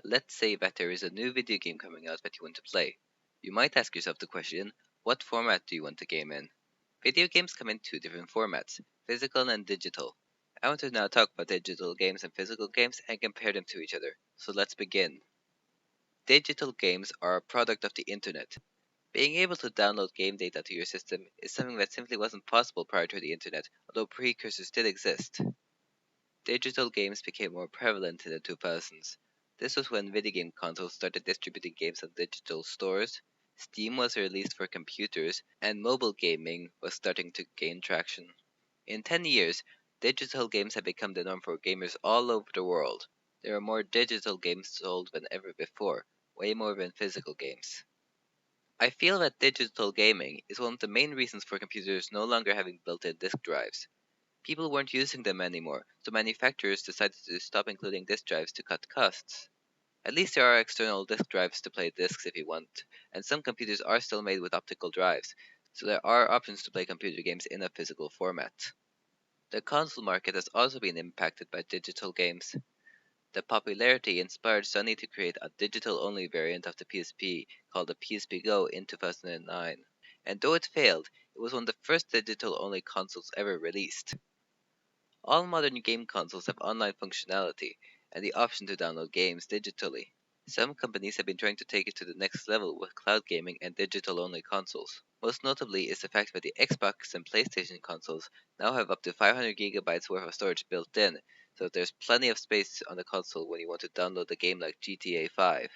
Let's say that there is a new video game coming out that you want to play. You might ask yourself the question, what format do you want the game in? Video games come in two different formats, physical and digital. I want to now talk about digital games and physical games and compare them to each other. So let's begin. Digital games are a product of the internet. Being able to download game data to your system is something that simply wasn't possible prior to the internet, although precursors did exist. Digital games became more prevalent in the 2000s. This was when video game consoles started distributing games on digital stores, Steam was released for computers, and mobile gaming was starting to gain traction. In 10 years, digital games have become the norm for gamers all over the world. There are more digital games sold than ever before, way more than physical games. I feel that digital gaming is one of the main reasons for computers no longer having built-in disk drives. People weren't using them anymore, so manufacturers decided to stop including disk drives to cut costs. At least there are external disk drives to play discs if you want, and some computers are still made with optical drives, so there are options to play computer games in a physical format. The console market has also been impacted by digital games. The popularity inspired Sony to create a digital-only variant of the PSP called the PSP Go in 2009, and though it failed, it was one of the first digital-only consoles ever released. All modern game consoles have online functionality and the option to download games digitally. Some companies have been trying to take it to the next level with cloud gaming and digital-only consoles. Most notably is the fact that the Xbox and PlayStation consoles now have up to 500 gigabytes worth of storage built in, so there's plenty of space on the console when you want to download a game like GTA 5.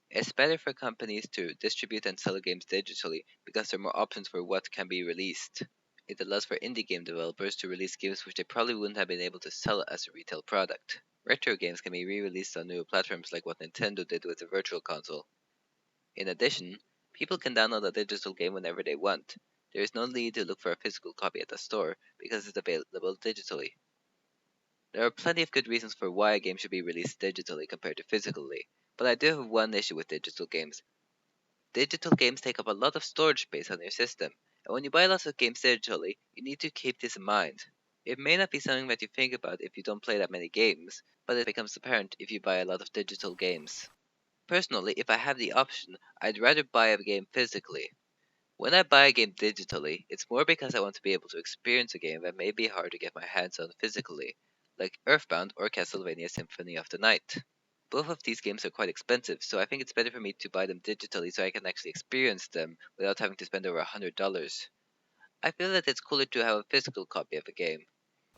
It's better for companies to distribute and sell games digitally because there are more options for what can be released. It allows for indie game developers to release games which they probably wouldn't have been able to sell as a retail product. Retro games can be re-released on new platforms like what Nintendo did with the Virtual Console. In addition, people can download a digital game whenever they want. There is no need to look for a physical copy at the store because it's available digitally. There are plenty of good reasons for why a game should be released digitally compared to physically, but I do have one issue with digital games. Digital games take up a lot of storage space on your system, and when you buy lots of games digitally, you need to keep this in mind. It may not be something that you think about if you don't play that many games, but it becomes apparent if you buy a lot of digital games. Personally, if I have the option, I'd rather buy a game physically. When I buy a game digitally, it's more because I want to be able to experience a game that may be hard to get my hands on physically, like Earthbound or Castlevania Symphony of the Night. Both of these games are quite expensive, so I think it's better for me to buy them digitally so I can actually experience them without having to spend over $100. I feel that it's cooler to have a physical copy of a game.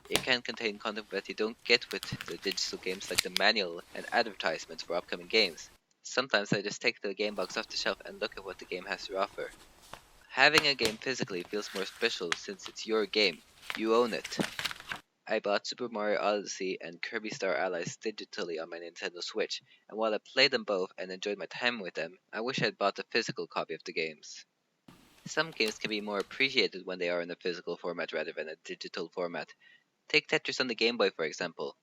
It can contain content that you don't get with the digital games like the manual and advertisements for upcoming games. Sometimes I just take the game box off the shelf and look at what the game has to offer. Having a game physically feels more special since it's your game. You own it. I bought Super Mario Odyssey and Kirby Star Allies digitally on my Nintendo Switch, and while I played them both and enjoyed my time with them, I wish I'd bought a physical copy of the games. Some games can be more appreciated when they are in a physical format rather than a digital format. Take Tetris on the Game Boy for example.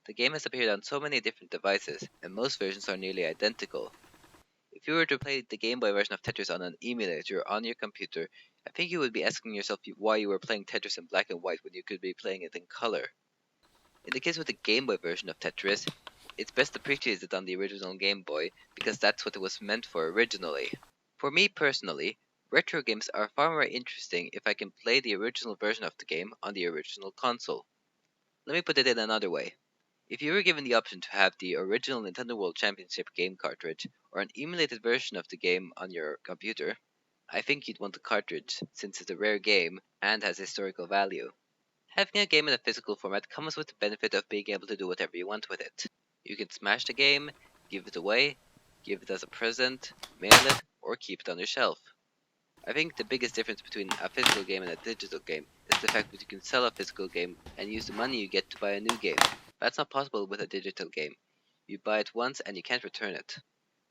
The game has appeared on so many different devices, and most versions are nearly identical. If you were to play the Game Boy version of Tetris on an emulator on your computer, I think you would be asking yourself why you were playing Tetris in black and white when you could be playing it in color. In the case with the Game Boy version of Tetris, it's best appreciated on the original Game Boy because that's what it was meant for originally. For me personally, retro games are far more interesting if I can play the original version of the game on the original console. Let me put it in another way. If you were given the option to have the original Nintendo World Championship game cartridge or an emulated version of the game on your computer, I think you'd want the cartridge since it's a rare game and has historical value. Having a game in a physical format comes with the benefit of being able to do whatever you want with it. You can smash the game, give it away, give it as a present, mail it, or keep it on your shelf. I think the biggest difference between a physical game and a digital game is the fact that you can sell a physical game and use the money you get to buy a new game. That's not possible with a digital game. You buy it once and you can't return it.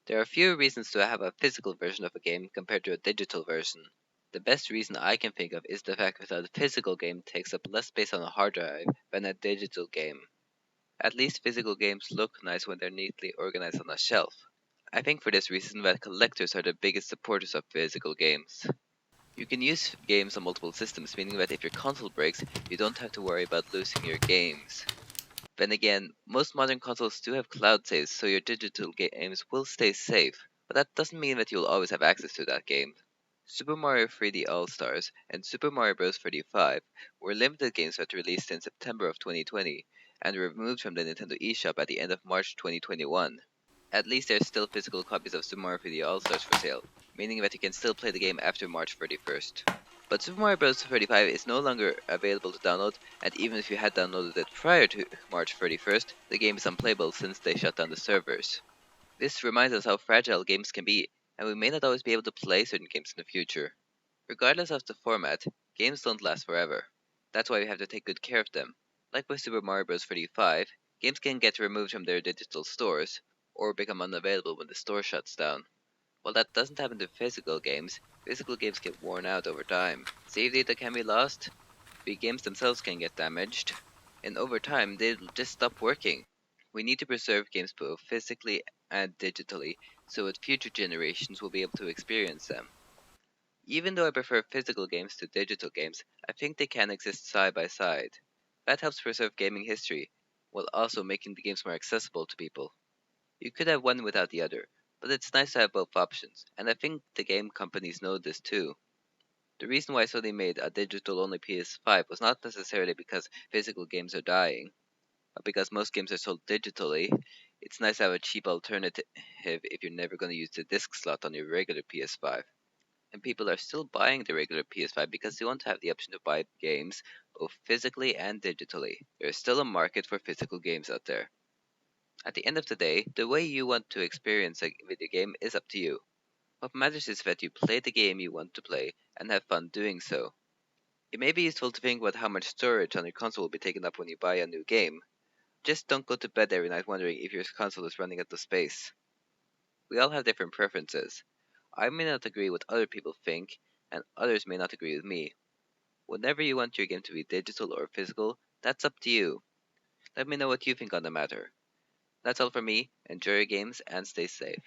There are fewer reasons to have a physical version of a game compared to a digital version. The best reason I can think of is the fact that a physical game takes up less space on a hard drive than a digital game. At least physical games look nice when they're neatly organized on a shelf. I think for this reason that collectors are the biggest supporters of physical games. You can use games on multiple systems, meaning that if your console breaks, you don't have to worry about losing your games. Then again, most modern consoles do have cloud saves, so your digital games will stay safe, but that doesn't mean that you'll always have access to that game. Super Mario 3D All-Stars and Super Mario Bros. 35 were limited games that released in September of 2020 and were removed from the Nintendo eShop at the end of March 2021. At least there's still physical copies of Super Mario 3D All-Stars for sale, meaning that you can still play the game after March 31st. But Super Mario Bros. 35 is no longer available to download, and even if you had downloaded it prior to March 31st, the game is unplayable since they shut down the servers. This reminds us how fragile games can be, and we may not always be able to play certain games in the future. Regardless of the format, games don't last forever. That's why we have to take good care of them. Like with Super Mario Bros. 35, games can get removed from their digital stores, or become unavailable when the store shuts down. While that doesn't happen to physical games get worn out over time. Save data can be lost, the games themselves can get damaged, and over time they'll just stop working. We need to preserve games both physically and digitally so that future generations will be able to experience them. Even though I prefer physical games to digital games, I think they can exist side by side. That helps preserve gaming history, while also making the games more accessible to people. You could have one without the other, but it's nice to have both options, and I think the game companies know this too. The reason why Sony made a digital only PS5 was not necessarily because physical games are dying, but because most games are sold digitally. It's nice to have a cheap alternative if you're never going to use the disc slot on your regular PS5. And people are still buying the regular PS5 because they want to have the option to buy games both physically and digitally. There is still a market for physical games out there. At the end of the day, the way you want to experience a video game is up to you. What matters is that you play the game you want to play and have fun doing so. It may be useful to think about how much storage on your console will be taken up when you buy a new game. Just don't go to bed every night wondering if your console is running out of space. We all have different preferences. I may not agree with what other people think, and others may not agree with me. Whenever you want your game to be digital or physical, that's up to you. Let me know what you think on the matter. That's all for me. Enjoy your games and stay safe.